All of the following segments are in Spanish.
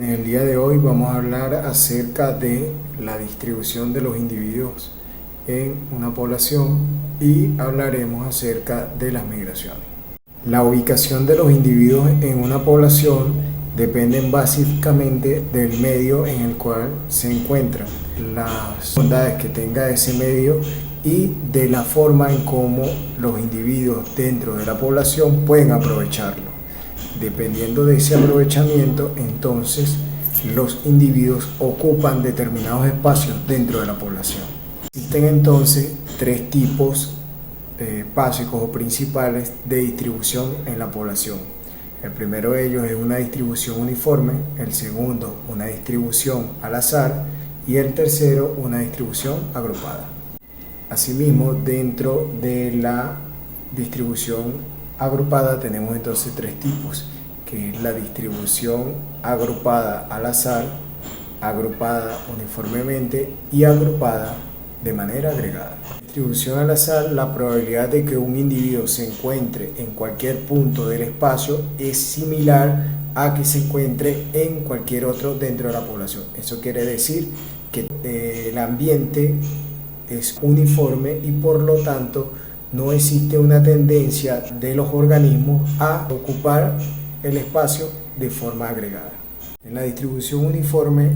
En el día de hoy vamos a hablar acerca de la distribución de los individuos en una población y hablaremos acerca de las migraciones. La ubicación de los individuos en una población depende básicamente del medio en el cual se encuentran, las bondades que tenga ese medio y de la forma en cómo los individuos dentro de la población pueden aprovecharlo. Dependiendo de ese aprovechamiento, entonces los individuos ocupan determinados espacios dentro de la población. Existen entonces tres tipos básicos o principales de distribución en la población. El primero de ellos es una distribución uniforme, el segundo una distribución al azar y el tercero una distribución agrupada. Asimismo, dentro de la distribución agrupada tenemos entonces tres tipos, que es la distribución agrupada al azar, agrupada uniformemente y agrupada de manera agregada. Distribución al azar, la probabilidad de que un individuo se encuentre en cualquier punto del espacio es similar a que se encuentre en cualquier otro dentro de la población. Eso quiere decir que el ambiente es uniforme y por lo tanto no existe una tendencia de los organismos a ocupar el espacio de forma agregada. En la distribución uniforme,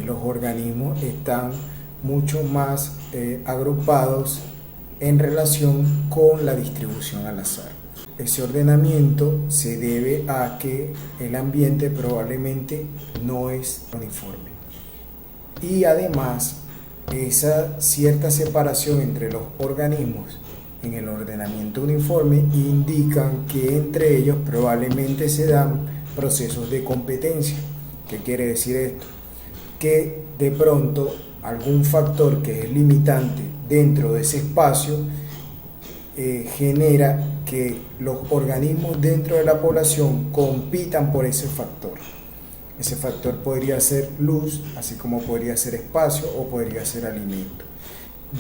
los organismos están mucho más agrupados en relación con la distribución al azar. Ese ordenamiento se debe a que el ambiente probablemente no es uniforme. Y además, esa cierta separación entre los organismos en el ordenamiento uniforme indican que entre ellos probablemente se dan procesos de competencia. ¿Qué quiere decir esto? Que de pronto algún factor que es limitante dentro de ese espacio genera que los organismos dentro de la población compitan por ese factor. Ese factor podría ser luz, así como podría ser espacio o podría ser alimento.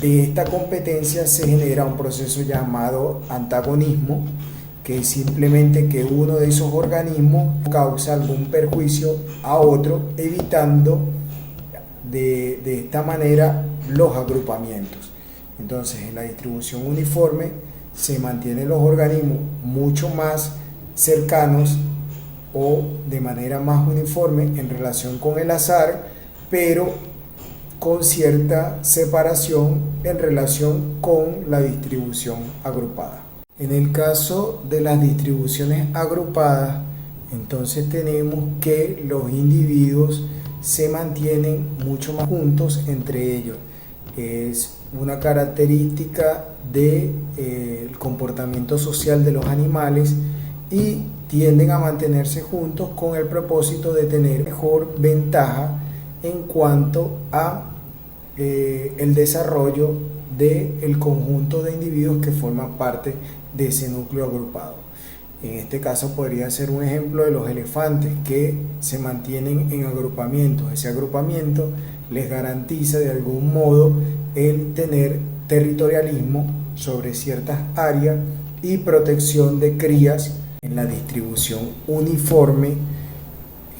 De esta competencia se genera un proceso llamado antagonismo, que es simplemente que uno de esos organismos causa algún perjuicio a otro, evitando de esta manera los agrupamientos. Entonces, en la distribución uniforme se mantienen los organismos mucho más cercanos o de manera más uniforme en relación con el azar, pero con cierta separación en relación con la distribución agrupada. En el caso de las distribuciones agrupadas, entonces tenemos que los individuos se mantienen mucho más juntos entre ellos. Es una característica del comportamiento social de los animales y tienden a mantenerse juntos con el propósito de tener mejor ventaja en cuanto a el desarrollo del conjunto de individuos que forman parte de ese núcleo agrupado. En este caso podría ser un ejemplo de los elefantes que se mantienen en agrupamientos. Ese agrupamiento les garantiza de algún modo el tener territorialismo sobre ciertas áreas y protección de crías. En la distribución uniforme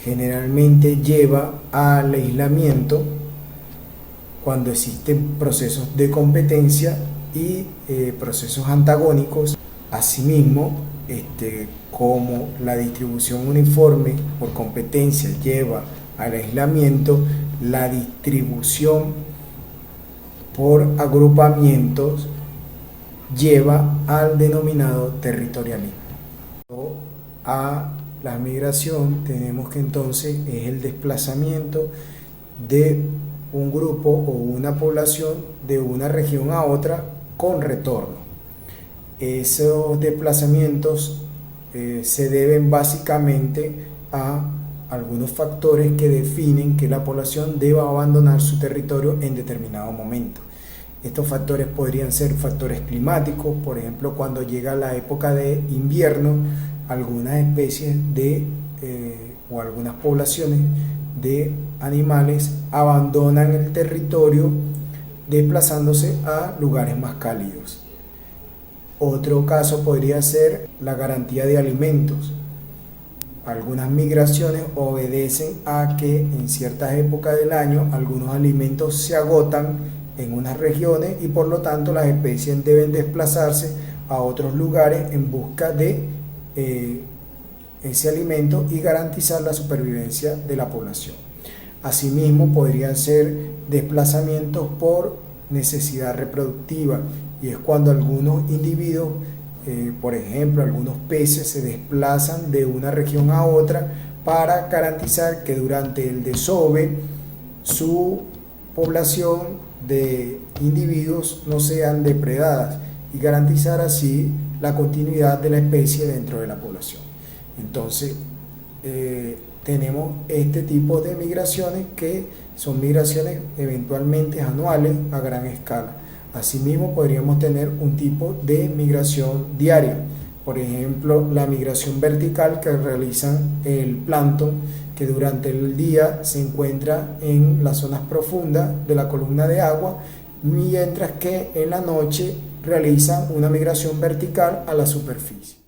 generalmente lleva al aislamiento cuando existen procesos de competencia y procesos antagónicos. Asimismo, como la distribución uniforme por competencia lleva al aislamiento, la distribución por agrupamientos lleva al denominado territorialismo. A la migración tenemos que entonces es el desplazamiento de un grupo o una población de una región a otra con retorno. Esos desplazamientos se deben básicamente a algunos factores que definen que la población deba abandonar su territorio en determinado momento. Estos factores podrían ser factores climáticos, por ejemplo, cuando llega la época de invierno, algunas especies o algunas poblaciones de animales abandonan el territorio desplazándose a lugares más cálidos. Otro caso podría ser la garantía de alimentos. Algunas migraciones obedecen a que en ciertas épocas del año algunos alimentos se agotan en unas regiones y por lo tanto las especies deben desplazarse a otros lugares en busca de ese alimento y garantizar la supervivencia de la población. Asimismo, podrían ser desplazamientos por necesidad reproductiva, y es cuando algunos individuos, por ejemplo, algunos peces se desplazan de una región a otra para garantizar que durante el desove su población de individuos no sean depredadas y garantizar así la continuidad de la especie dentro de la población. Entonces, tenemos este tipo de migraciones que son migraciones eventualmente anuales a gran escala. Asimismo, podríamos tener un tipo de migración diaria, por ejemplo, la migración vertical que realizan el plancton, que durante el día se encuentra en las zonas profundas de la columna de agua, mientras que en la noche realizan una migración vertical a la superficie.